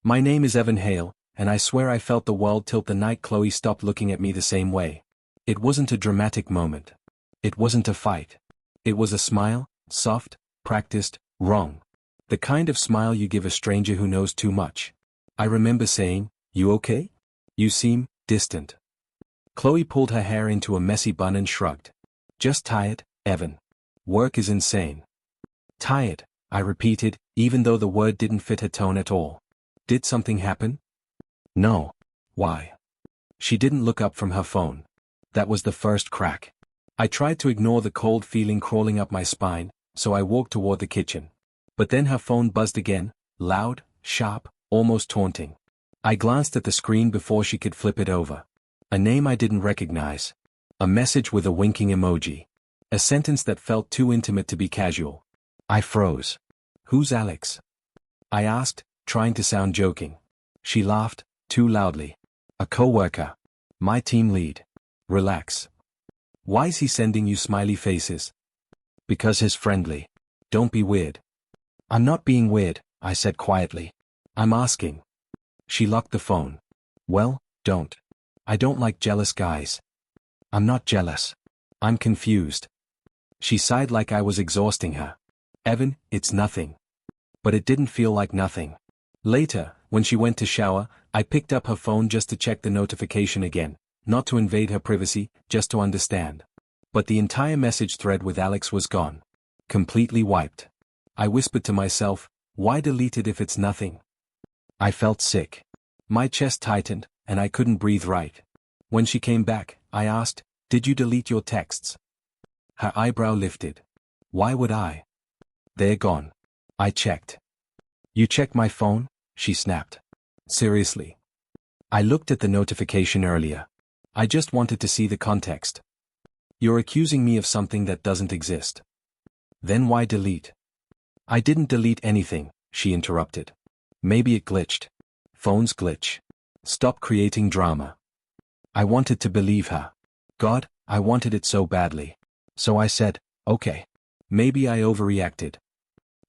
My name is Evan Hale, and I swear I felt the world tilt the night Chloe stopped looking at me the same way. It wasn't a dramatic moment. It wasn't a fight. It was a smile, soft, practiced, wrong. The kind of smile you give a stranger who knows too much. I remember saying, "You okay? You seem distant." Chloe pulled her hair into a messy bun and shrugged. "Just tired, Evan. Work is insane." "Tired," I repeated, even though the word didn't fit her tone at all. "Did something happen?" "No." "Why?" She didn't look up from her phone. That was the first crack. I tried to ignore the cold feeling crawling up my spine, so I walked toward the kitchen. But then her phone buzzed again, loud, sharp, almost taunting. I glanced at the screen before she could flip it over. A name I didn't recognize. A message with a winking emoji. A sentence that felt too intimate to be casual. I froze. "Who's Alex?" I asked, trying to sound joking. She laughed, too loudly. "A coworker. My team lead. Relax." "Why's he sending you smiley faces?" "Because he's friendly. Don't be weird." "I'm not being weird," I said quietly. "I'm asking." She locked the phone. "Well, don't. I don't like jealous guys." "I'm not jealous. I'm confused." She sighed like I was exhausting her. "Evan, it's nothing." But it didn't feel like nothing. Later, when she went to shower, I picked up her phone just to check the notification again, not to invade her privacy, just to understand. But the entire message thread with Alex was gone. Completely wiped. I whispered to myself, why delete it if it's nothing? I felt sick. My chest tightened, and I couldn't breathe right. When she came back, I asked, "Did you delete your texts?" Her eyebrow lifted. "Why would I?" "They're gone." I checked. "You checked my phone?" she snapped. "Seriously?" I looked at the notification earlier. I just wanted to see the context. "You're accusing me of something that doesn't exist." "Then why delete?" "I didn't delete anything," she interrupted. "Maybe it glitched." Phones glitch. Stop creating drama. I wanted to believe her. God, I wanted it so badly. So I said, "Okay. Maybe I overreacted."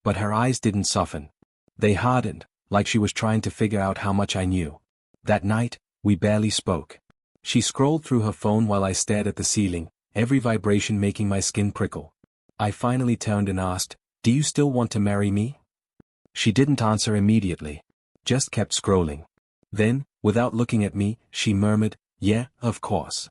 But her eyes didn't soften. They hardened, like she was trying to figure out how much I knew. That night, we barely spoke. She scrolled through her phone while I stared at the ceiling, every vibration making my skin prickle. I finally turned and asked, "Do you still want to marry me?" She didn't answer immediately. Just kept scrolling. Then, without looking at me, she murmured, "Yeah, of course."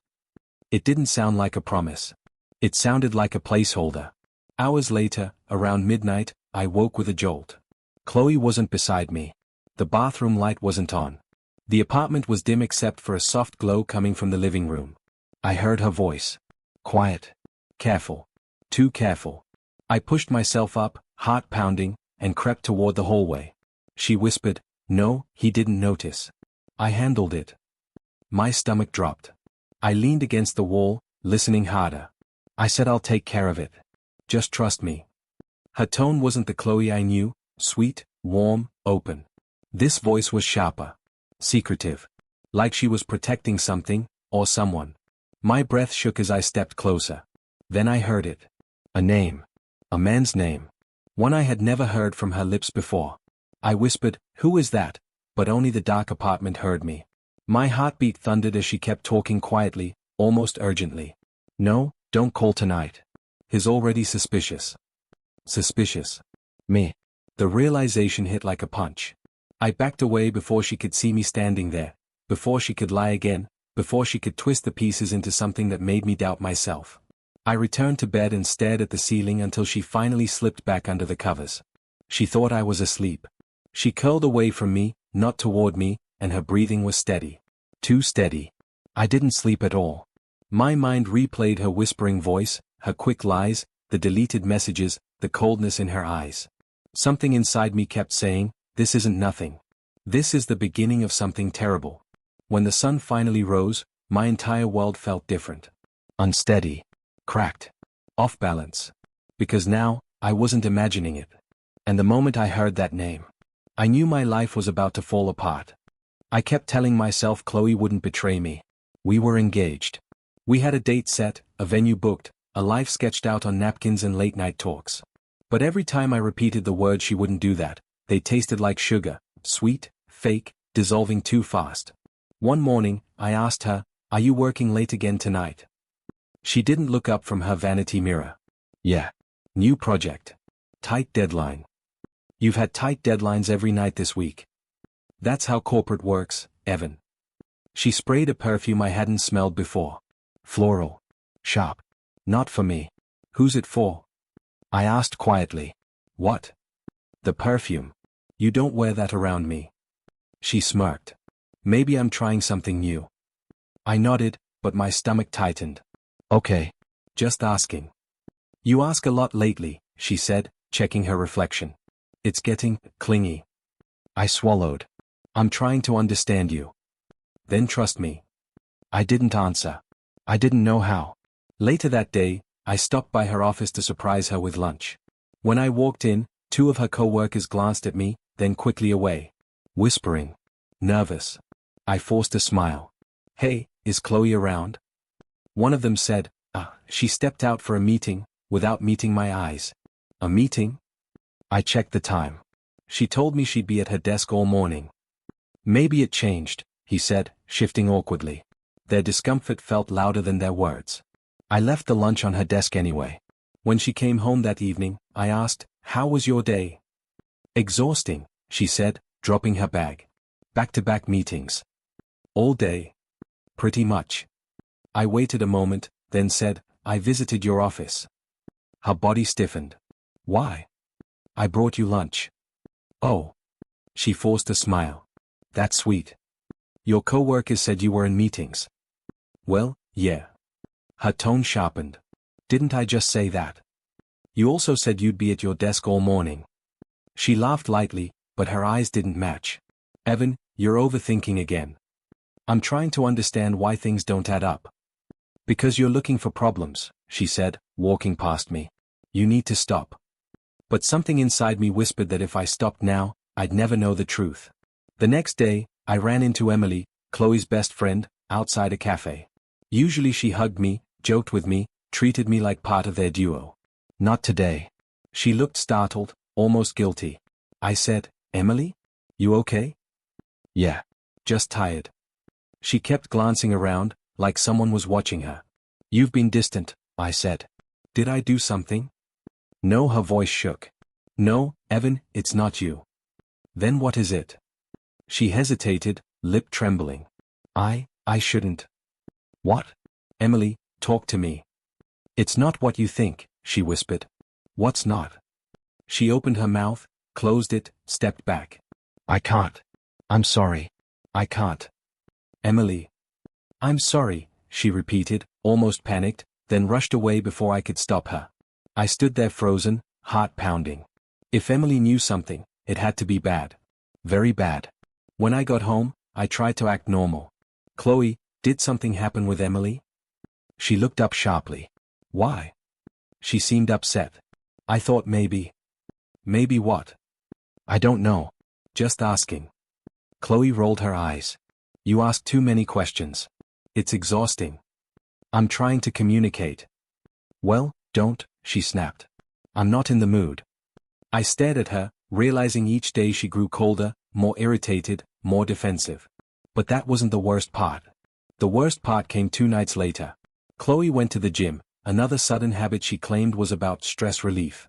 It didn't sound like a promise. It sounded like a placeholder. Hours later, around midnight, I woke with a jolt. Chloe wasn't beside me. The bathroom light wasn't on. The apartment was dim except for a soft glow coming from the living room. I heard her voice. Quiet. Careful. Too careful. I pushed myself up, heart pounding, and crept toward the hallway. She whispered, "No, he didn't notice." I handled it. My stomach dropped. I leaned against the wall, listening harder. I said, "I'll take care of it. Just trust me." Her tone wasn't the Chloe I knew, sweet, warm, open. This voice was sharper. Secretive. Like she was protecting something, or someone. My breath shook as I stepped closer. Then I heard it. A name. A man's name. One I had never heard from her lips before. I whispered, "Who is that?" But only the dark apartment heard me. My heartbeat thundered as she kept talking quietly, almost urgently. "No, don't call tonight. He's already suspicious." Suspicious. Me. The realization hit like a punch. I backed away before she could see me standing there, before she could lie again, before she could twist the pieces into something that made me doubt myself. I returned to bed and stared at the ceiling until she finally slipped back under the covers. She thought I was asleep. She curled away from me, not toward me, and her breathing was steady. Too steady. I didn't sleep at all. My mind replayed her whispering voice, her quick lies, the deleted messages, the coldness in her eyes. Something inside me kept saying, "This isn't nothing. This is the beginning of something terrible." When the sun finally rose, my entire world felt different. Unsteady. Cracked. Off balance. Because now, I wasn't imagining it. And the moment I heard that name, I knew my life was about to fall apart. I kept telling myself Chloe wouldn't betray me. We were engaged. We had a date set, a venue booked, a life sketched out on napkins and late-night talks. But every time I repeated the word she wouldn't do that, they tasted like sugar, sweet, fake, dissolving too fast. One morning, I asked her, "Are you working late again tonight?" She didn't look up from her vanity mirror. "Yeah. New project. Tight deadline." "You've had tight deadlines every night this week." "That's how corporate works, Evan." She sprayed a perfume I hadn't smelled before. Floral. Sharp. "Not for me." "Who's it for?" I asked quietly. "What?" "The perfume. You don't wear that around me." She smirked. "Maybe I'm trying something new." I nodded, but my stomach tightened. "Okay. Just asking." "You ask a lot lately," she said, checking her reflection. "It's getting clingy." I swallowed. "I'm trying to understand you." "Then trust me." I didn't answer. I didn't know how. Later that day, I stopped by her office to surprise her with lunch. When I walked in, two of her co-workers glanced at me, then quickly away. Whispering. Nervous. I forced a smile. "Hey, is Chloe around?" One of them said, She stepped out for a meeting," without meeting my eyes. "A meeting?" I checked the time. "She told me she'd be at her desk all morning." "Maybe it changed," he said, shifting awkwardly. Their discomfort felt louder than their words. I left the lunch on her desk anyway. When she came home that evening, I asked, "How was your day?" "Exhausting," she said, dropping her bag. "Back-to-back meetings." "All day?" "Pretty much." I waited a moment, then said, "I visited your office." Her body stiffened. "Why?" "I brought you lunch." "Oh." She forced a smile. "That's sweet. Your co-workers said you were in meetings." "Well, yeah." Her tone sharpened. "Didn't I just say that? You also said you'd be at your desk all morning." She laughed lightly, but her eyes didn't match. "Evan, you're overthinking again. I'm trying to understand why things don't add up." "Because you're looking for problems," she said, walking past me. "You need to stop." But something inside me whispered that if I stopped now, I'd never know the truth. The next day, I ran into Emily, Chloe's best friend, outside a cafe. Usually she hugged me, joked with me, treated me like part of their duo. Not today. She looked startled, almost guilty. I said, "Emily? You okay?" "Yeah. Just tired." She kept glancing around, like someone was watching her. "You've been distant," I said. "Did I do something?" "No," her voice shook. "No, Evan, it's not you." "Then what is it?" She hesitated, lip trembling. I shouldn't." "What?" "Emily, talk to me." "It's not what you think," she whispered. "What's not?" She opened her mouth, closed it, stepped back. "I can't. I'm sorry. I can't." "Emily." "I'm sorry," she repeated, almost panicked, then rushed away before I could stop her. I stood there frozen, heart pounding. If Emily knew something, it had to be bad. Very bad. When I got home, I tried to act normal. "Chloe, did something happen with Emily?" She looked up sharply. "Why?" She seemed upset. I thought maybe. "Maybe what?" "I don't know. Just asking." Chloe rolled her eyes. "You ask too many questions. It's exhausting." "I'm trying to communicate." "Well, don't," she snapped. "I'm not in the mood." I stared at her, realizing each day she grew colder, more irritated, more defensive. But that wasn't the worst part. The worst part came 2 nights later. Chloe went to the gym, another sudden habit she claimed was about stress relief.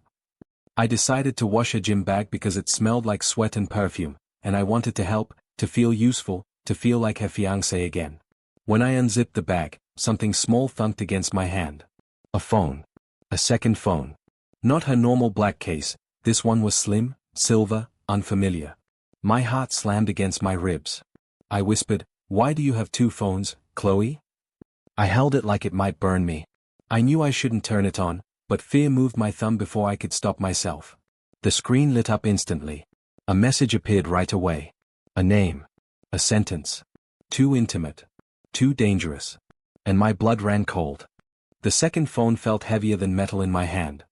I decided to wash her gym bag because it smelled like sweat and perfume, and I wanted to help, to feel useful, to feel like her fiancé again. When I unzipped the bag, something small thunked against my hand. A phone. A second phone. Not her normal black case, this one was slim, silver, unfamiliar. My heart slammed against my ribs. I whispered, "Why do you have 2 phones, Chloe?" I held it like it might burn me. I knew I shouldn't turn it on, but fear moved my thumb before I could stop myself. The screen lit up instantly. A message appeared right away. A name. A sentence. Too intimate. Too dangerous. And my blood ran cold. The second phone felt heavier than metal in my hand.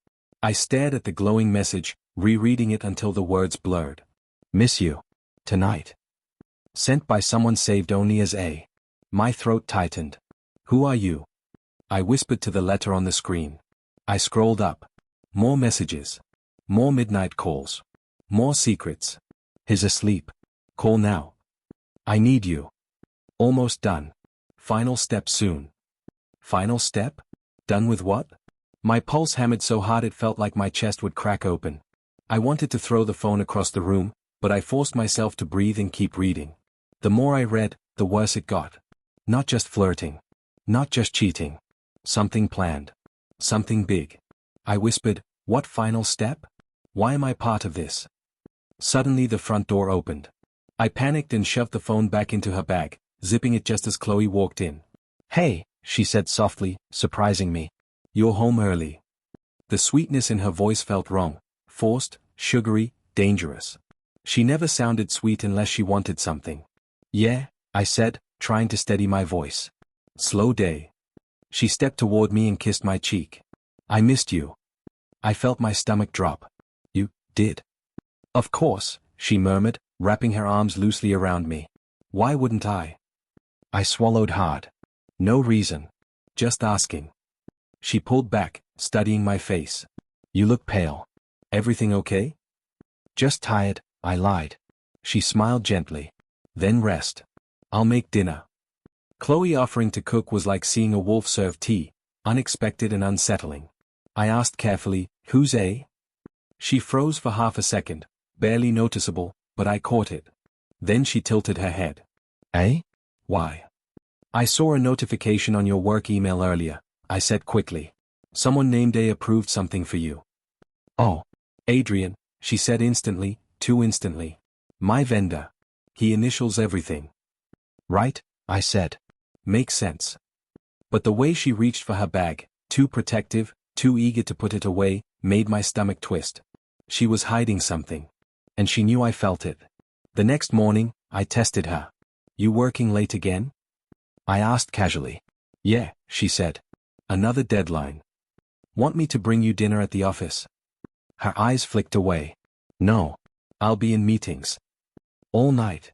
I stared at the glowing message, rereading it until the words blurred. "Miss you. Tonight." Sent by someone saved only as A. My throat tightened. "Who are you?" I whispered to the letter on the screen. I scrolled up. More messages. More midnight calls. More secrets. He's asleep. Call now. I need you. Almost done. Final step soon. Final step? Done with what? My pulse hammered so hard it felt like my chest would crack open. I wanted to throw the phone across the room, but I forced myself to breathe and keep reading. The more I read, the worse it got. Not just flirting. Not just cheating. Something planned. Something big. I whispered, what final step? Why am I part of this? Suddenly the front door opened. I panicked and shoved the phone back into her bag, zipping it just as Chloe walked in. Hey, she said softly, surprising me. You're home early. The sweetness in her voice felt wrong, forced, sugary, dangerous. She never sounded sweet unless she wanted something. Yeah, I said, trying to steady my voice. Slow day. She stepped toward me and kissed my cheek. I missed you. I felt my stomach drop. You did? Of course, she murmured, wrapping her arms loosely around me. Why wouldn't I? I swallowed hard. No reason. Just asking. She pulled back, studying my face. You look pale. Everything okay? Just tired, I lied. She smiled gently. Then rest. I'll make dinner. Chloe offering to cook was like seeing a wolf serve tea, unexpected and unsettling. I asked carefully, who's A? She froze for half a second, barely noticeable, but I caught it. Then she tilted her head. A? Why? I saw a notification on your work email earlier, I said quickly. Someone named A approved something for you. Oh. Adrian, she said instantly, too instantly. My vendor. He initials everything. Right, I said. Makes sense. But the way she reached for her bag, too protective, too eager to put it away, made my stomach twist. She was hiding something. And she knew I felt it. The next morning, I tested her. You working late again? I asked casually. Yeah, she said. Another deadline. Want me to bring you dinner at the office? Her eyes flicked away. No. I'll be in meetings. All night.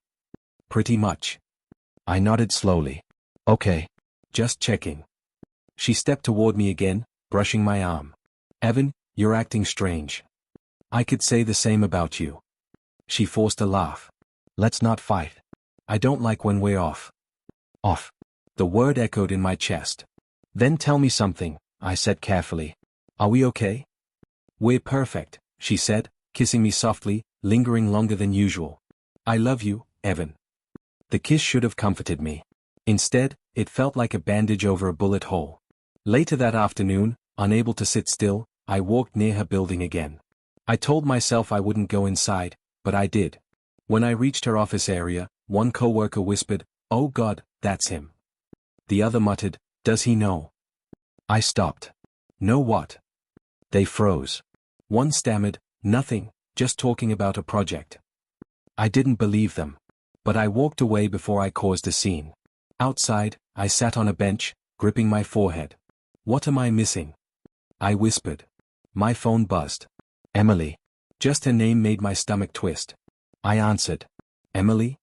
Pretty much. I nodded slowly. Okay. Just checking. She stepped toward me again, brushing my arm. Evan, you're acting strange. I could say the same about you. She forced a laugh. Let's not fight. I don't like when we're off. Off. The word echoed in my chest. Then tell me something, I said carefully. Are we okay? We're perfect, she said, kissing me softly, lingering longer than usual. I love you, Evan. The kiss should have comforted me. Instead, it felt like a bandage over a bullet hole. Later that afternoon, unable to sit still, I walked near her building again. I told myself I wouldn't go inside, but I did. When I reached her office area, one coworker whispered, "Oh God, that's him." The other muttered, "Does he know?" I stopped. Know what? They froze. One stammered, "Nothing, just talking about a project." I didn't believe them. But I walked away before I caused a scene. Outside, I sat on a bench, gripping my forehead. What am I missing? I whispered. My phone buzzed. Emily. Just her name made my stomach twist. I answered. Emily?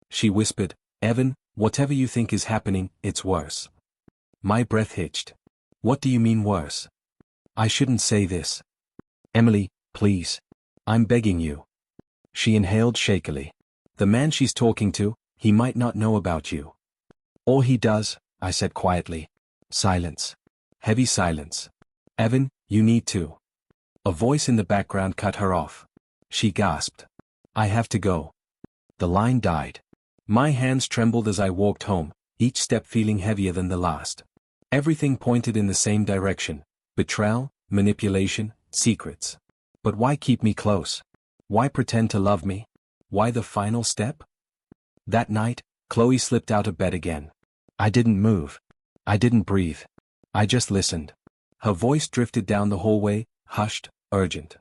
She whispered, Evan, whatever you think is happening, it's worse. My breath hitched. What do you mean worse? I shouldn't say this. Emily, please. I'm begging you. She inhaled shakily. The man she's talking to, he might not know about you. Or he does, I said quietly. Silence. Heavy silence. Evan, you need to. A voice in the background cut her off. She gasped. I have to go. The line died. My hands trembled as I walked home, each step feeling heavier than the last. Everything pointed in the same direction. Betrayal, manipulation, secrets. But why keep me close? Why pretend to love me? Why the final step? That night, Chloe slipped out of bed again. I didn't move. I didn't breathe. I just listened. Her voice drifted down the hallway, hushed, urgent.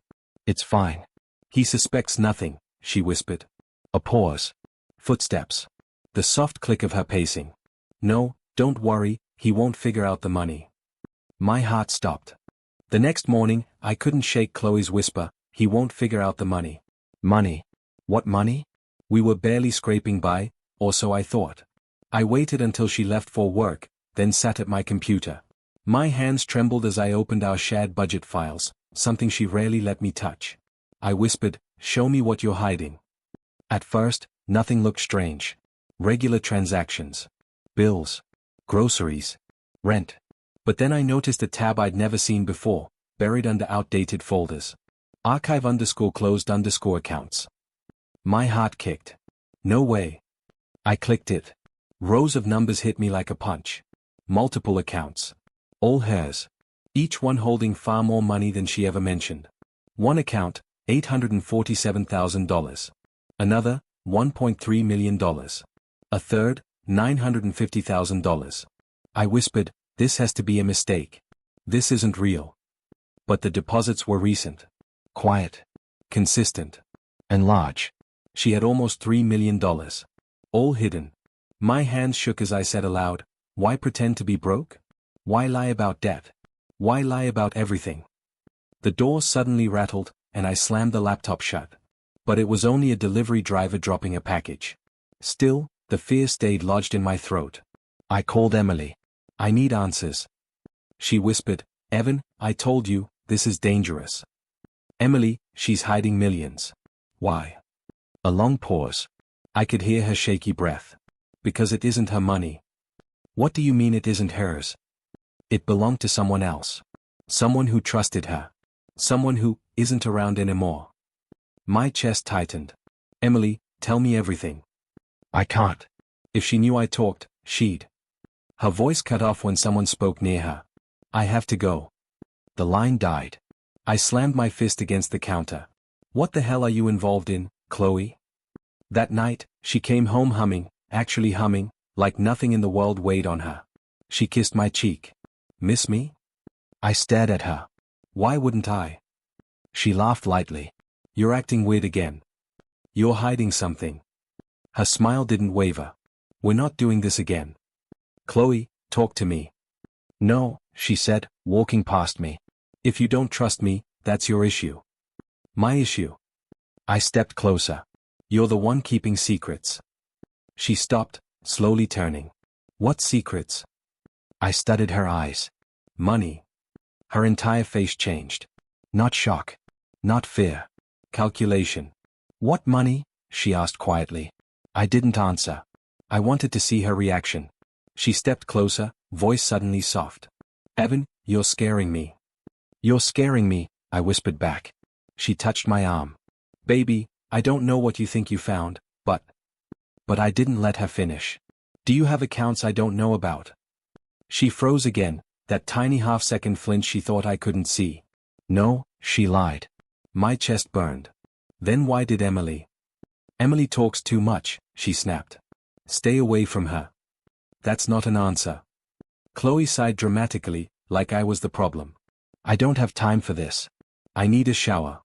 It's fine. He suspects nothing, she whispered. A pause. Footsteps. The soft click of her pacing. No, don't worry, he won't figure out the money. My heart stopped. The next morning, I couldn't shake Chloe's whisper, he won't figure out the money. Money. What money? We were barely scraping by, or so I thought. I waited until she left for work, then sat at my computer. My hands trembled as I opened our shared budget files, something she rarely let me touch. I whispered, show me what you're hiding. At first, Nothing looked strange. Regular transactions. Bills. Groceries. Rent. But then I noticed a tab I'd never seen before, buried under outdated folders. Archive_closed_accounts. My heart kicked. No way. I clicked it. Rows of numbers hit me like a punch. Multiple accounts. All hers. Each one holding far more money than she ever mentioned. One account, $847,000. Another, $1.3 million. A third, $950,000. I whispered, this has to be a mistake. This isn't real. But the deposits were recent. Quiet. Consistent. And large. She had almost $3 million. All hidden. My hands shook as I said aloud, why pretend to be broke? Why lie about debt? Why lie about everything? The door suddenly rattled, and I slammed the laptop shut. But it was only a delivery driver dropping a package. Still, the fear stayed lodged in my throat. I called Emily. I need answers. She whispered, Evan, I told you, this is dangerous. Emily, she's hiding millions. Why? A long pause. I could hear her shaky breath. Because it isn't her money. What do you mean it isn't hers? It belonged to someone else. Someone who trusted her. Someone who isn't around anymore. My chest tightened. Emily, tell me everything. I can't. If she knew I talked, she'd. Her voice cut off when someone spoke near her. I have to go. The line died. I slammed my fist against the counter. What the hell are you involved in, Chloe? That night, she came home humming, actually humming, like nothing in the world weighed on her. She kissed my cheek. Miss me? I stared at her. Why wouldn't I? She laughed lightly. You're acting weird again. You're hiding something. Her smile didn't waver. We're not doing this again. Chloe, talk to me. No, she said, walking past me. If you don't trust me, that's your issue. My issue. I stepped closer. You're the one keeping secrets. She stopped, slowly turning. What secrets? I studied her eyes. Money. Her entire face changed. Not shock. Not fear. Calculation. What money? She asked quietly. I didn't answer. I wanted to see her reaction. She stepped closer, voice suddenly soft. Evan, you're scaring me. You're scaring me, I whispered back. She touched my arm. Baby, I don't know what you think you found, but I didn't let her finish. Do you have accounts I don't know about? She froze again, that tiny half-second flinch she thought I couldn't see. No, she lied. My chest burned. Then why did Emily? Emily talks too much, she snapped. Stay away from her. That's not an answer. Chloe sighed dramatically, like I was the problem. I don't have time for this. I need a shower.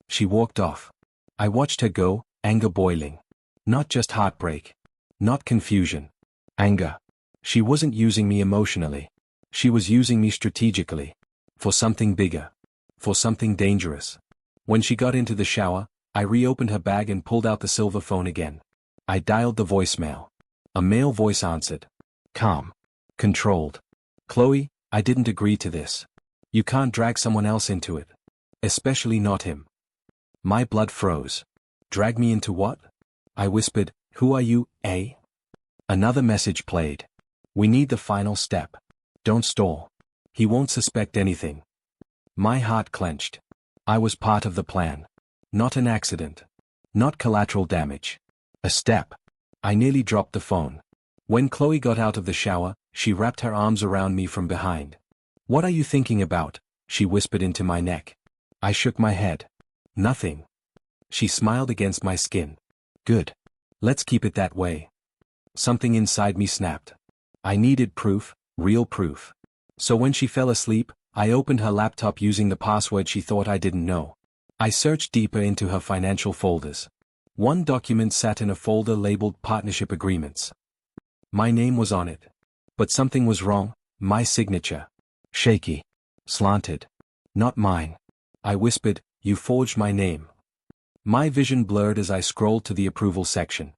She walked off. I watched her go, anger boiling. Not just heartbreak. Not confusion. Anger. She wasn't using me emotionally. She was using me strategically. For something bigger. For something dangerous. When she got into the shower, I reopened her bag and pulled out the silver phone again. I dialed the voicemail. A male voice answered. Calm. Controlled. Chloe, I didn't agree to this. You can't drag someone else into it. Especially not him. My blood froze. Drag me into what? I whispered, who are you, eh? Another message played. We need the final step. Don't stall. He won't suspect anything. My heart clenched. I was part of the plan. Not an accident. Not collateral damage. A step. I nearly dropped the phone. When Chloe got out of the shower, she wrapped her arms around me from behind. What are you thinking about? She whispered into my neck. I shook my head. Nothing. She smiled against my skin. Good. Let's keep it that way. Something inside me snapped. I needed proof, real proof. So when she fell asleep, I opened her laptop using the password she thought I didn't know. I searched deeper into her financial folders. One document sat in a folder labeled Partnership Agreements. My name was on it. But something was wrong, my signature. Shaky. Slanted. Not mine. I whispered, you forged my name. My vision blurred as I scrolled to the approval section.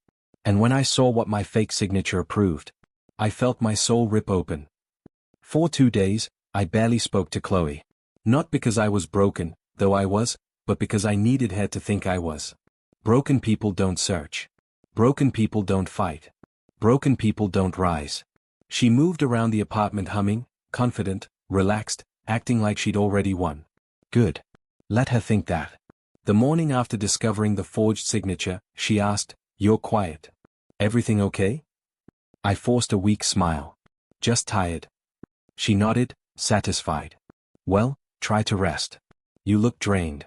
And when I saw what my fake signature approved, I felt my soul rip open. For 2 days, I barely spoke to Chloe. Not because I was broken, though I was, but because I needed her to think I was. Broken people don't search. Broken people don't fight. Broken people don't rise. She moved around the apartment humming, confident, relaxed, acting like she'd already won. Good. Let her think that. The morning after discovering the forged signature, she asked, "You're quiet. Everything okay?" I forced a weak smile. "Just tired." She nodded, satisfied. "Well, try to rest. You look drained."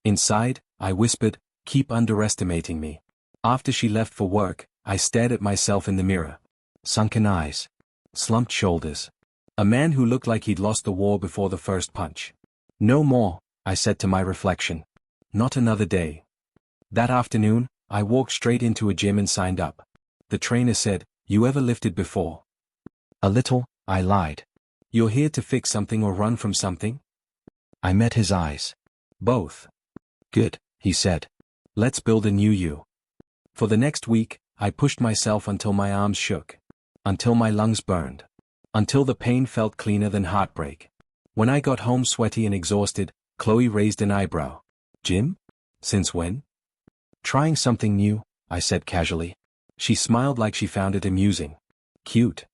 Inside, I whispered, "Keep underestimating me." After she left for work, I stared at myself in the mirror. Sunken eyes. Slumped shoulders. A man who looked like he'd lost the war before the first punch. "No more," I said to my reflection. "Not another day." That afternoon, I walked straight into a gym and signed up. The trainer said, "You ever lifted before?" "A little," I lied. "You're here to fix something or run from something?" I met his eyes. "Both." "Good," he said. "Let's build a new you." For the next week, I pushed myself until my arms shook. Until my lungs burned. Until the pain felt cleaner than heartbreak. When I got home sweaty and exhausted, Chloe raised an eyebrow. "Gym? Since when?" "Trying something new," I said casually. She smiled like she found it amusing. "Cute.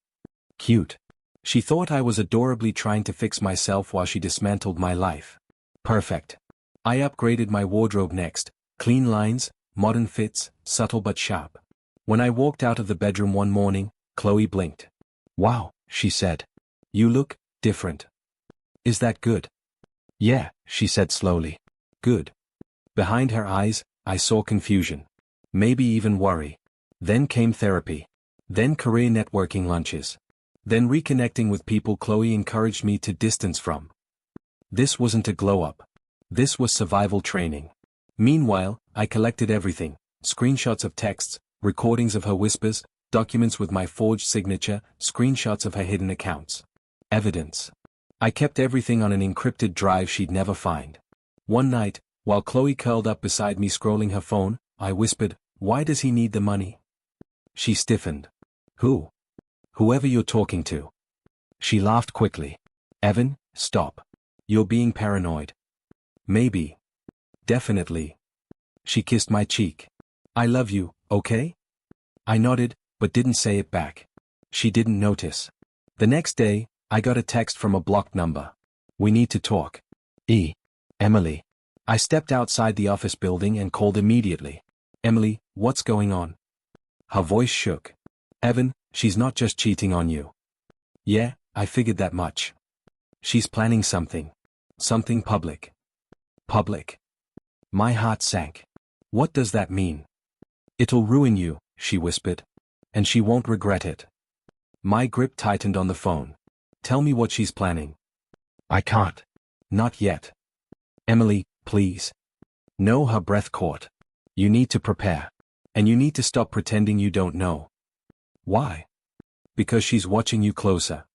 Cute." She thought I was adorably trying to fix myself while she dismantled my life. Perfect. I upgraded my wardrobe next. Clean lines, modern fits, subtle but sharp. When I walked out of the bedroom one morning, Chloe blinked. "Wow," she said. "You look different." "Is that good?" "Yeah," she said slowly. "Good." Behind her eyes, I saw confusion. Maybe even worry. Then came therapy. Then career networking lunches. Then reconnecting with people Chloe encouraged me to distance from. This wasn't a glow-up. This was survival training. Meanwhile, I collected everything: screenshots of texts, recordings of her whispers, documents with my forged signature, screenshots of her hidden accounts. Evidence. I kept everything on an encrypted drive she'd never find. One night, while Chloe curled up beside me scrolling her phone, I whispered, "Why does he need the money?" She stiffened. "Who?" "Whoever you're talking to." She laughed quickly. "Evan, stop. You're being paranoid." "Maybe. Definitely." She kissed my cheek. "I love you, okay?" I nodded, but didn't say it back. She didn't notice. The next day, I got a text from a blocked number. "We need to talk." Emily. I stepped outside the office building and called immediately. "Emily, what's going on?" Her voice shook. "Evan, she's not just cheating on you." "Yeah, I figured that much. She's planning something. Something public." "Public?" My heart sank. "What does that mean?" "It'll ruin you," she whispered. "And she won't regret it." My grip tightened on the phone. "Tell me what she's planning." "I can't." "Not yet." "Emily, please." No, her breath caught. "You need to prepare. And you need to stop pretending you don't know." "Why?" "Because she's watching you closer."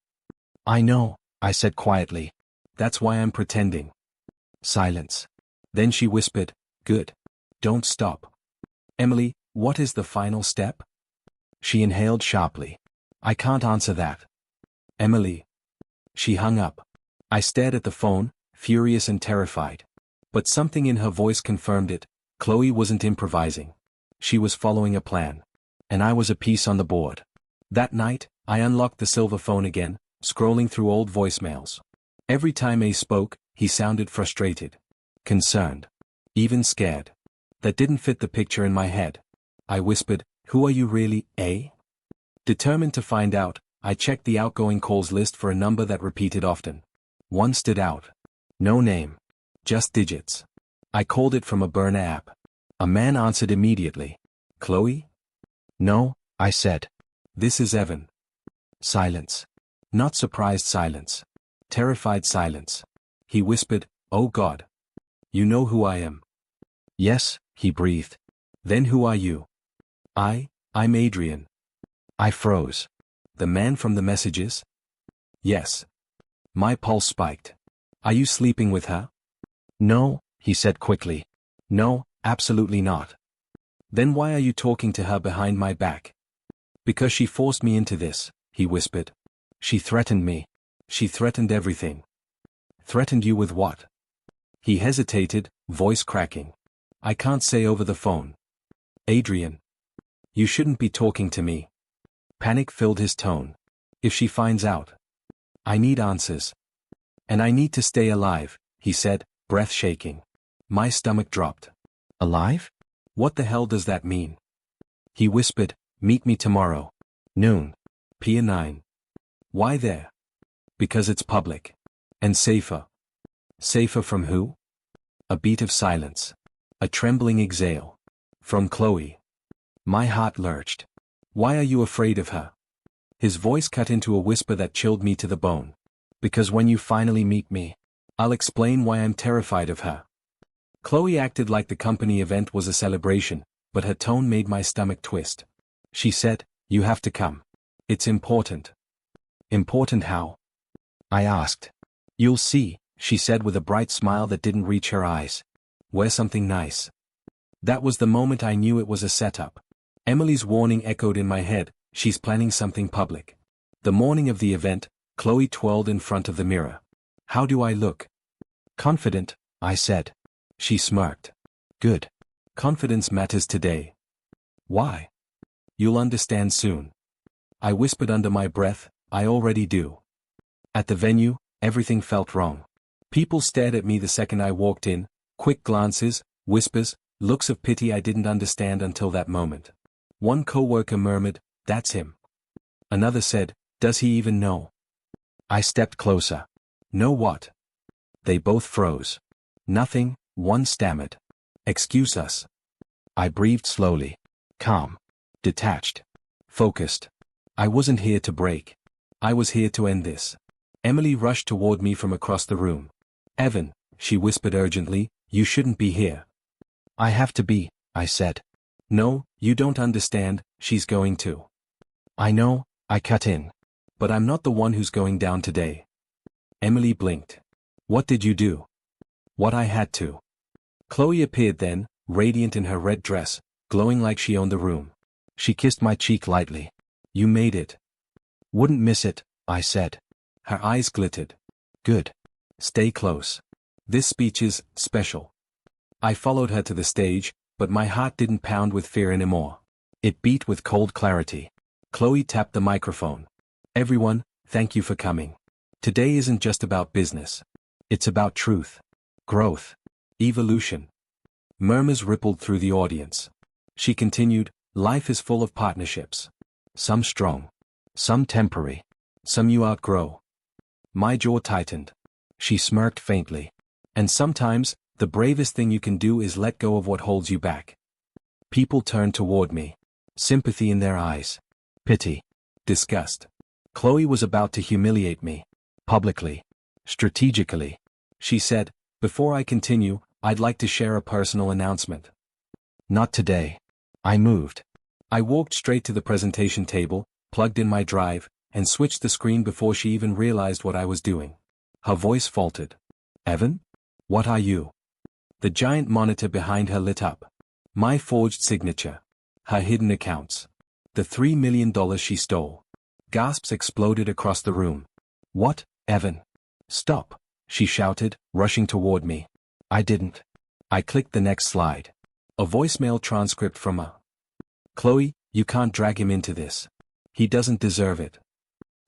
"I know," I said quietly. "That's why I'm pretending." Silence. Then she whispered, "Good. Don't stop." "Emily, what is the final step?" She inhaled sharply. "I can't answer that." "Emily." She hung up. I stared at the phone, furious and terrified. But something in her voice confirmed it. Chloe wasn't improvising. She was following a plan. And I was a piece on the board. That night, I unlocked the silver phone again, scrolling through old voicemails. Every time A spoke, he sounded frustrated. Concerned. Even scared. That didn't fit the picture in my head. I whispered, "Who are you really, A?" Determined to find out, I checked the outgoing calls list for a number that repeated often. One stood out. No name. Just digits. I called it from a burner app. A man answered immediately. "Chloe?" "No," I said. "This is Evan." Silence. Not surprised silence. Terrified silence. He whispered, "Oh God. You know who I am." "Yes," he breathed. "Then who are you?" I'm Adrian." I froze. "The man from the messages?" "Yes." My pulse spiked. "Are you sleeping with her?" "No," he said quickly. "No, absolutely not." "Then why are you talking to her behind my back?" "Because she forced me into this," he whispered. "She threatened me. She threatened everything." "Threatened you with what?" He hesitated, voice cracking. "I can't say over the phone." "Adrian." You shouldn't be talking to me. Panic filled his tone. If she finds out. I need answers. And I need to stay alive, he said, breath shaking. My stomach dropped. Alive? What the hell does that mean? He whispered, meet me tomorrow. Noon. Pier 9. Why there? Because it's public. And safer. Safer from who? A beat of silence. A trembling exhale. From Chloe. My heart lurched. Why are you afraid of her? His voice cut into a whisper that chilled me to the bone. Because when you finally meet me, I'll explain why I'm terrified of her. Chloe acted like the company event was a celebration, but her tone made my stomach twist. She said, you have to come. It's important. Important how? I asked. You'll see, she said with a bright smile that didn't reach her eyes. Wear something nice. That was the moment I knew it was a setup. Emily's warning echoed in my head, she's planning something public. The morning of the event, Chloe twirled in front of the mirror. How do I look? Confident, I said. She smirked. Good. Confidence matters today. Why? You'll understand soon. I whispered under my breath, I already do. At the venue, everything felt wrong. People stared at me the second I walked in, quick glances, whispers, looks of pity I didn't understand until that moment. One coworker murmured, that's him. Another said, does he even know? I stepped closer. Know what? They both froze. Nothing, one stammered. Excuse us. I breathed slowly. Calm. Detached. Focused. I wasn't here to break. I was here to end this. Emily rushed toward me from across the room. Evan, she whispered urgently, you shouldn't be here. I have to be, I said. No, you don't understand, she's going to. I know, I cut in. But I'm not the one who's going down today. Emily blinked. What did you do? What I had to. Chloe appeared then, radiant in her red dress, glowing like she owned the room. She kissed my cheek lightly. You made it. Wouldn't miss it, I said. Her eyes glittered. Good. Stay close. This speech is special. I followed her to the stage, but my heart didn't pound with fear anymore. It beat with cold clarity. Chloe tapped the microphone. Everyone, thank you for coming. Today isn't just about business. It's about truth. Growth. Evolution. Murmurs rippled through the audience. She continued, life is full of partnerships. Some strong. Some temporary. Some you outgrow. My jaw tightened. She smirked faintly. And sometimes, the bravest thing you can do is let go of what holds you back. People turned toward me. Sympathy in their eyes. Pity. Disgust. Chloe was about to humiliate me. Publicly. Strategically. She said, before I continue, I'd like to share a personal announcement. Not today. I moved. I walked straight to the presentation table, plugged in my drive, and switched the screen before she even realized what I was doing. Her voice faltered. Evan? What are you? The giant monitor behind her lit up. My forged signature. Her hidden accounts. The $3 million she stole. Gasps exploded across the room. What, Evan? Stop, she shouted, rushing toward me. I didn't. I clicked the next slide. A voicemail transcript from a. Chloe, you can't drag him into this. He doesn't deserve it.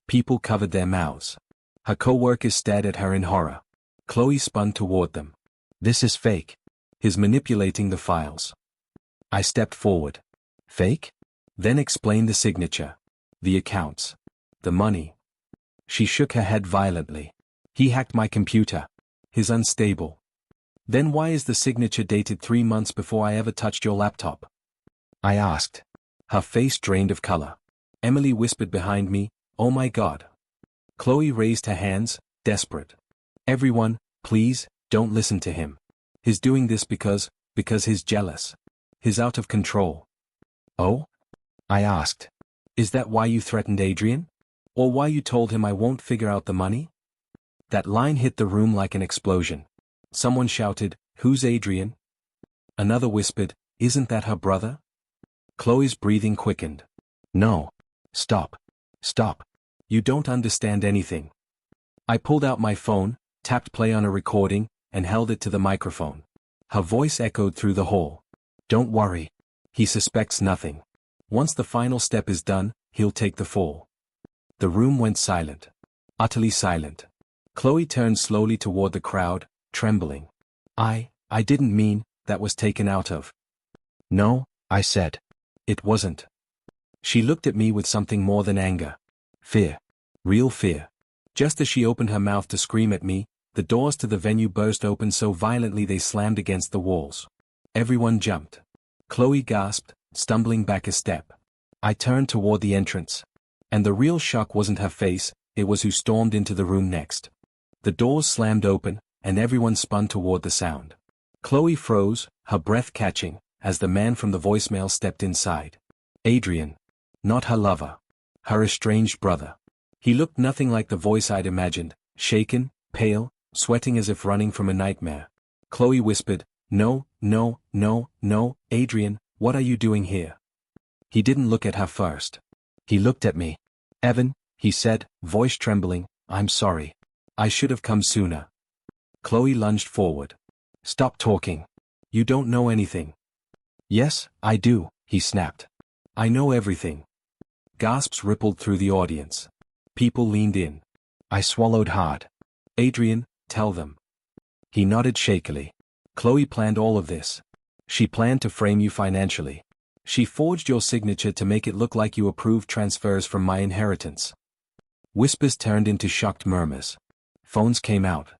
People covered their mouths. Her co-workers stared at her in horror. Chloe spun toward them. This is fake. He's manipulating the files. I stepped forward. Fake? Then explain the signature. The accounts. The money. She shook her head violently. He hacked my computer. He's unstable. Then why is the signature dated 3 months before I ever touched your laptop? I asked. Her face drained of color. Emily whispered behind me, oh my God. Chloe raised her hands, desperate. Everyone, please, don't listen to him. He's doing this because he's jealous. He's out of control. Oh? I asked. Is that why you threatened Adrian? Or why you told him I won't figure out the money? That line hit the room like an explosion. Someone shouted, who's Adrian? Another whispered, isn't that her brother? Chloe's breathing quickened. No. Stop. Stop. You don't understand anything. I pulled out my phone, tapped play on a recording, and held it to the microphone. Her voice echoed through the hall. Don't worry. He suspects nothing. Once the final step is done, he'll take the fall. The room went silent. Utterly silent. Chloe turned slowly toward the crowd, trembling. I didn't mean, that was taken out of. No, I said. It wasn't. She looked at me with something more than anger. Fear. Real fear. Just as she opened her mouth to scream at me, the doors to the venue burst open so violently they slammed against the walls. Everyone jumped. Chloe gasped, stumbling back a step. I turned toward the entrance. And the real shock wasn't her face, it was who stormed into the room next. The doors slammed open, and everyone spun toward the sound. Chloe froze, her breath catching, as the man from the voicemail stepped inside. Adrian. Not her lover. Her estranged brother. He looked nothing like the voice I'd imagined, shaken, pale, sweating as if running from a nightmare. Chloe whispered, No, no, no, no, Adrian, what are you doing here? He didn't look at her first. He looked at me. Evan, he said, voice trembling, I'm sorry. I should have come sooner. Chloe lunged forward. Stop talking. You don't know anything. Yes, I do, he snapped. I know everything. Gasps rippled through the audience. People leaned in. I swallowed hard. Adrian, tell them. He nodded shakily. Chloe planned all of this. She planned to frame you financially. She forged your signature to make it look like you approved transfers from my inheritance. Whispers turned into shocked murmurs. Phones came out.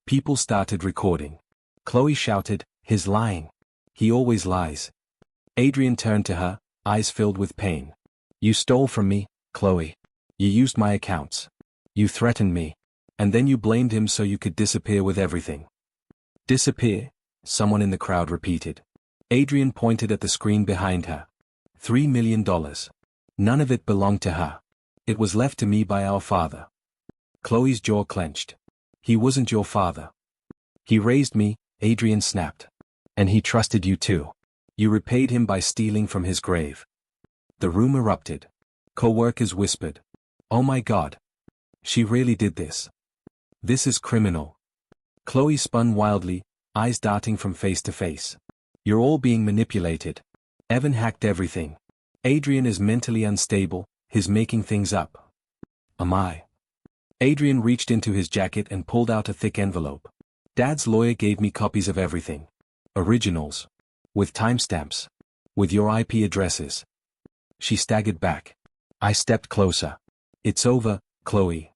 People started recording. Chloe shouted, He's lying. He always lies. Adrian turned to her, eyes filled with pain. You stole from me, Chloe. You used my accounts. You threatened me. And then you blamed him so you could disappear with everything. Disappear? Someone in the crowd repeated. Adrian pointed at the screen behind her. $3 million. None of it belonged to her. It was left to me by our father. Chloe's jaw clenched. He wasn't your father. He raised me, Adrian snapped. And he trusted you too. You repaid him by stealing from his grave. The room erupted. Co-workers whispered. Oh my God. She really did this. This is criminal. Chloe spun wildly, eyes darting from face to face. You're all being manipulated. Evan hacked everything. Adrian is mentally unstable, he's making things up. Am I? Adrian reached into his jacket and pulled out a thick envelope. Dad's lawyer gave me copies of everything. Originals. With timestamps. With your IP addresses. She staggered back. I stepped closer. It's over, Chloe.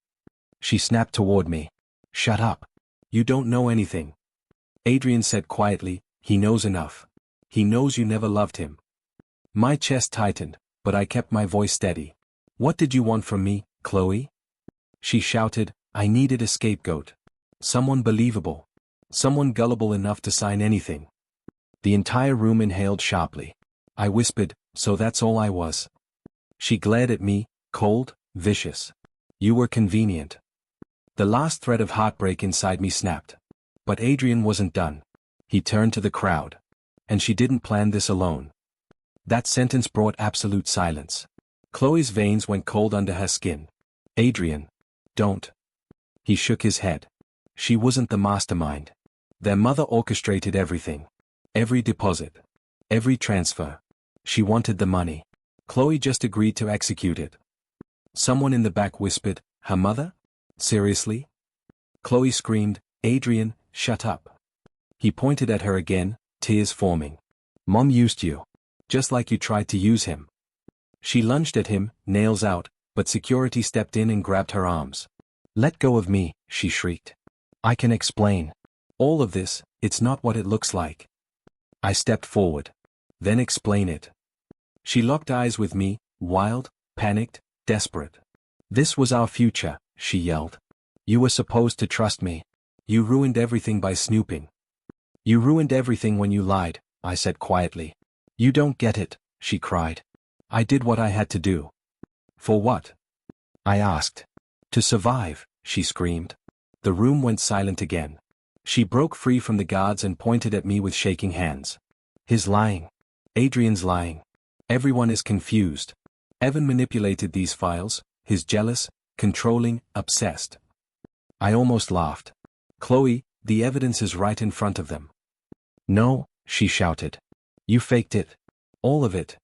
She snapped toward me. Shut up. You don't know anything. Adrian said quietly, he knows enough. He knows you never loved him. My chest tightened, but I kept my voice steady. What did you want from me, Chloe? She shouted, I needed a scapegoat. Someone believable. Someone gullible enough to sign anything. The entire room inhaled sharply. I whispered, so that's all I was. She glared at me, cold, vicious. You were convenient. The last thread of heartbreak inside me snapped. But Adrian wasn't done. He turned to the crowd. And she didn't plan this alone. That sentence brought absolute silence. Chloe's veins went cold under her skin. Adrian. Don't. He shook his head. She wasn't the mastermind. Their mother orchestrated everything. Every deposit. Every transfer. She wanted the money. Chloe just agreed to execute it. Someone in the back whispered, her mother? Seriously? Chloe screamed, Adrian, shut up. He pointed at her again, tears forming. Mom used you. Just like you tried to use him. She lunged at him, nails out, but security stepped in and grabbed her arms. Let go of me, she shrieked. I can explain. All of this, it's not what it looks like. I stepped forward. Then explain it. She locked eyes with me, wild, panicked, desperate. This was our future, she yelled. You were supposed to trust me. You ruined everything by snooping. You ruined everything when you lied, I said quietly. You don't get it, she cried. I did what I had to do. For what? I asked. To survive, she screamed. The room went silent again. She broke free from the guards and pointed at me with shaking hands. He's lying. Adrian's lying. Everyone is confused. Evan manipulated these files, he's jealous, controlling, obsessed. I almost laughed. Chloe, the evidence is right in front of them. No, she shouted. You faked it. All of it.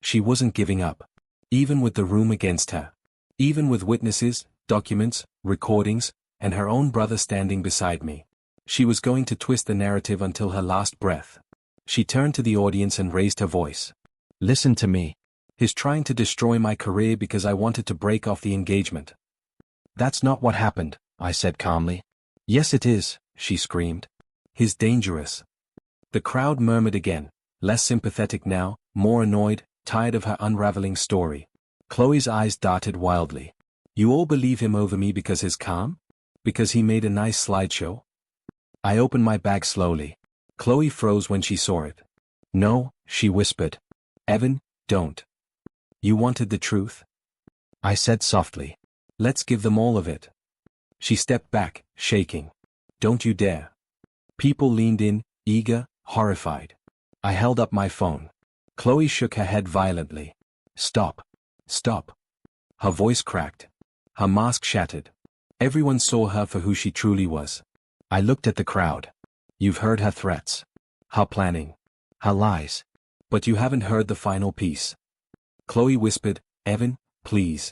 She wasn't giving up. Even with the room against her. Even with witnesses, documents, recordings, and her own brother standing beside me. She was going to twist the narrative until her last breath. She turned to the audience and raised her voice. Listen to me. He's trying to destroy my career because I wanted to break off the engagement. That's not what happened, I said calmly. Yes it is, she screamed. He's dangerous. The crowd murmured again, less sympathetic now, more annoyed, tired of her unraveling story. Chloe's eyes darted wildly. You all believe him over me because he's calm? Because he made a nice slideshow? I opened my bag slowly. Chloe froze when she saw it. No, she whispered. Evan, don't. You wanted the truth? I said softly. Let's give them all of it. She stepped back, shaking. Don't you dare. People leaned in, eager, horrified. I held up my phone. Chloe shook her head violently. Stop. Stop. Her voice cracked. Her mask shattered. Everyone saw her for who she truly was. I looked at the crowd. You've heard her threats. Her planning. Her lies. But you haven't heard the final piece. Chloe whispered, Evan, please.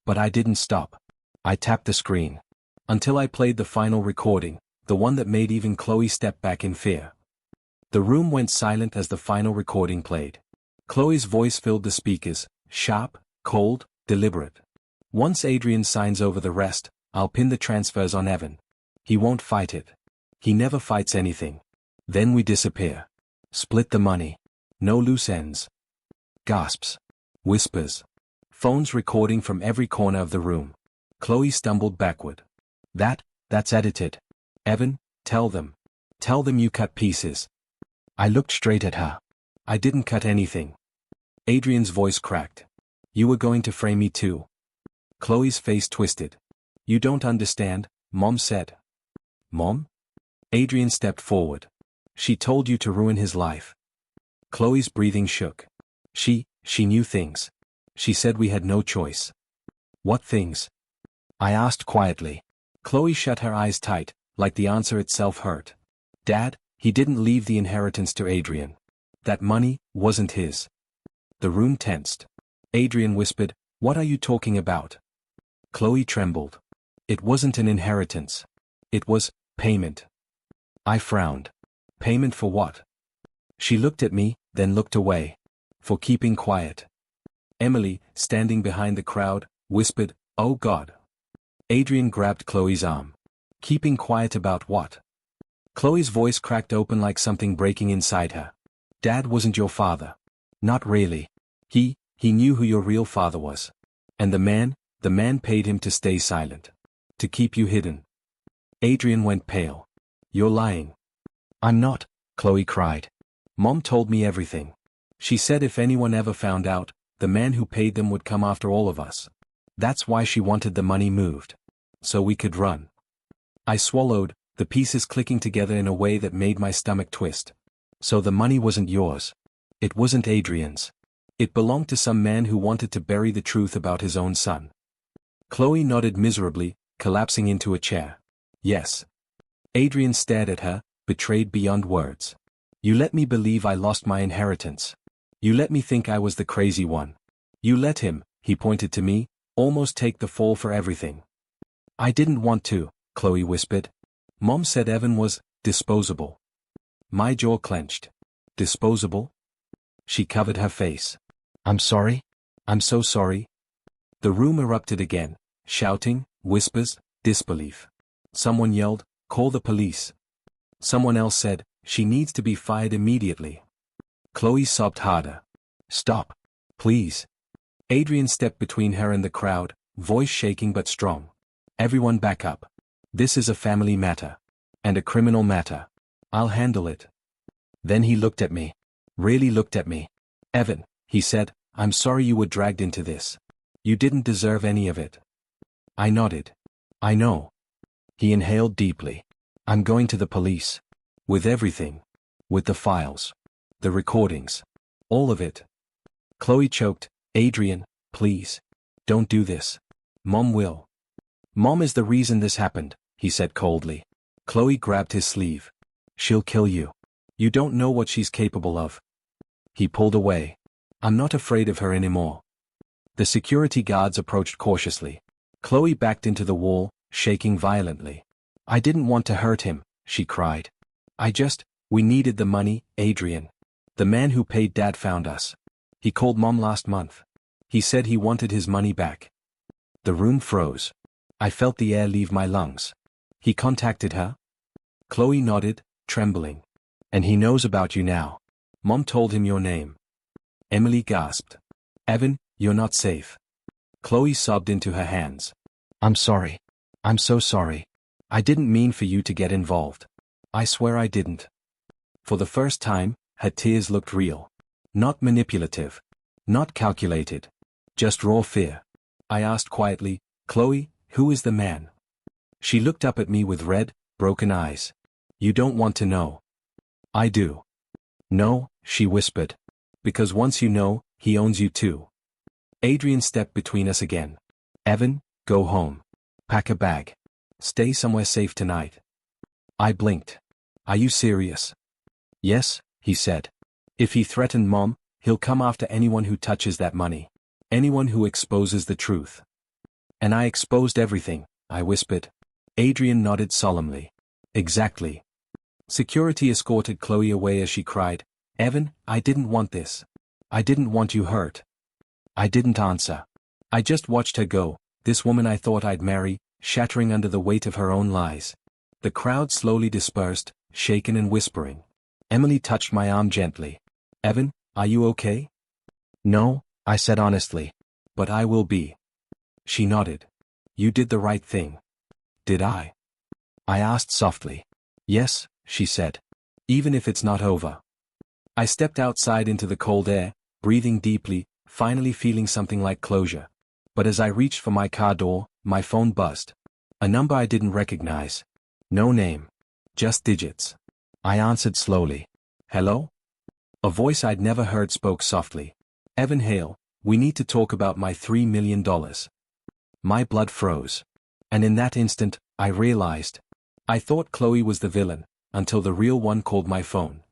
But I didn't stop. I tapped the screen. Until I played the final recording, the one that made even Chloe step back in fear. The room went silent as the final recording played. Chloe's voice filled the speakers, sharp, cold, deliberate. Once Adrian signs over the rest, I'll pin the transfers on Evan. He won't fight it. He never fights anything. Then we disappear. Split the money. No loose ends. Gasps. Whispers. Phones recording from every corner of the room. Chloe stumbled backward. That's edited. Evan, tell them. Tell them you cut pieces. I looked straight at her. I didn't cut anything. Adrian's voice cracked. You were going to frame me too. Chloe's face twisted. You don't understand, Mom said. Mom? Adrian stepped forward. She told you to ruin his life. Chloe's breathing shook. She knew things. She said we had no choice. What things? I asked quietly. Chloe shut her eyes tight, like the answer itself hurt. Dad, he didn't leave the inheritance to Adrian. That money wasn't his. The room tensed. Adrian whispered, What are you talking about? Chloe trembled. It wasn't an inheritance. It was payment. I frowned. Payment for what? She looked at me, then looked away. For keeping quiet. Emily, standing behind the crowd, whispered, Oh God. Adrian grabbed Chloe's arm. Keeping quiet about what? Chloe's voice cracked open like something breaking inside her. Dad wasn't your father. Not really. He knew who your real father was. And the man paid him to stay silent. To keep you hidden. Adrian went pale. You're lying. I'm not, Chloe cried. Mom told me everything. She said if anyone ever found out, the man who paid them would come after all of us. That's why she wanted the money moved. So we could run. I swallowed, the pieces clicking together in a way that made my stomach twist. So the money wasn't yours. It wasn't Adrian's. It belonged to some man who wanted to bury the truth about his own son. Chloe nodded miserably, collapsing into a chair. Yes. Adrian stared at her, betrayed beyond words. You let me believe I lost my inheritance. You let me think I was the crazy one. You let him, he pointed to me, almost take the fall for everything. I didn't want to, Chloe whispered. Mom said Evan was disposable. My jaw clenched. Disposable? She covered her face. I'm sorry. I'm so sorry. The room erupted again, shouting, whispers, disbelief. Someone yelled, Call the police. Someone else said, She needs to be fired immediately. Chloe sobbed harder. Stop. Please. Adrian stepped between her and the crowd, voice shaking but strong. Everyone back up. This is a family matter. And a criminal matter. I'll handle it. Then he looked at me. Really looked at me. Evan, he said, I'm sorry you were dragged into this. You didn't deserve any of it. I nodded. I know. He inhaled deeply. I'm going to the police. With everything. With the files. The recordings. All of it. Chloe choked. Adrian, please. Don't do this. Mom will. Mom is the reason this happened, he said coldly. Chloe grabbed his sleeve. She'll kill you. You don't know what she's capable of. He pulled away. I'm not afraid of her anymore. The security guards approached cautiously. Chloe backed into the wall, shaking violently. I didn't want to hurt him, she cried. We needed the money, Adrian. The man who paid Dad found us. He called Mom last month. He said he wanted his money back. The room froze. I felt the air leave my lungs. He contacted her? Chloe nodded, trembling. And he knows about you now. Mom told him your name. Emily gasped. Evan, you're not safe. Chloe sobbed into her hands. I'm sorry. I'm so sorry. I didn't mean for you to get involved. I swear I didn't. For the first time, her tears looked real. Not manipulative. Not calculated. Just raw fear. I asked quietly, Chloe, who is the man? She looked up at me with red, broken eyes. You don't want to know. I do. No, she whispered. Because once you know, he owns you too. Adrian stepped between us again. Evan, go home. Pack a bag. Stay somewhere safe tonight. I blinked. Are you serious? Yes, he said. If he threatened Mom, he'll come after anyone who touches that money. Anyone who exposes the truth. And I exposed everything, I whispered. Adrian nodded solemnly. Exactly. Security escorted Chloe away as she cried, Evan, I didn't want this. I didn't want you hurt. I didn't answer. I just watched her go, this woman I thought I'd marry, shattering under the weight of her own lies. The crowd slowly dispersed, shaken and whispering. Emily touched my arm gently. Evan, are you okay? No, I said honestly. But I will be. She nodded. You did the right thing. Did I? I asked softly. Yes, she said. Even if it's not over. I stepped outside into the cold air, breathing deeply, finally feeling something like closure. But as I reached for my car door, my phone buzzed. A number I didn't recognize. No name. Just digits. I answered slowly. Hello? A voice I'd never heard spoke softly. Evan Hale, we need to talk about my $3 million. My blood froze. And in that instant, I realized. I thought Chloe was the villain, until the real one called my phone.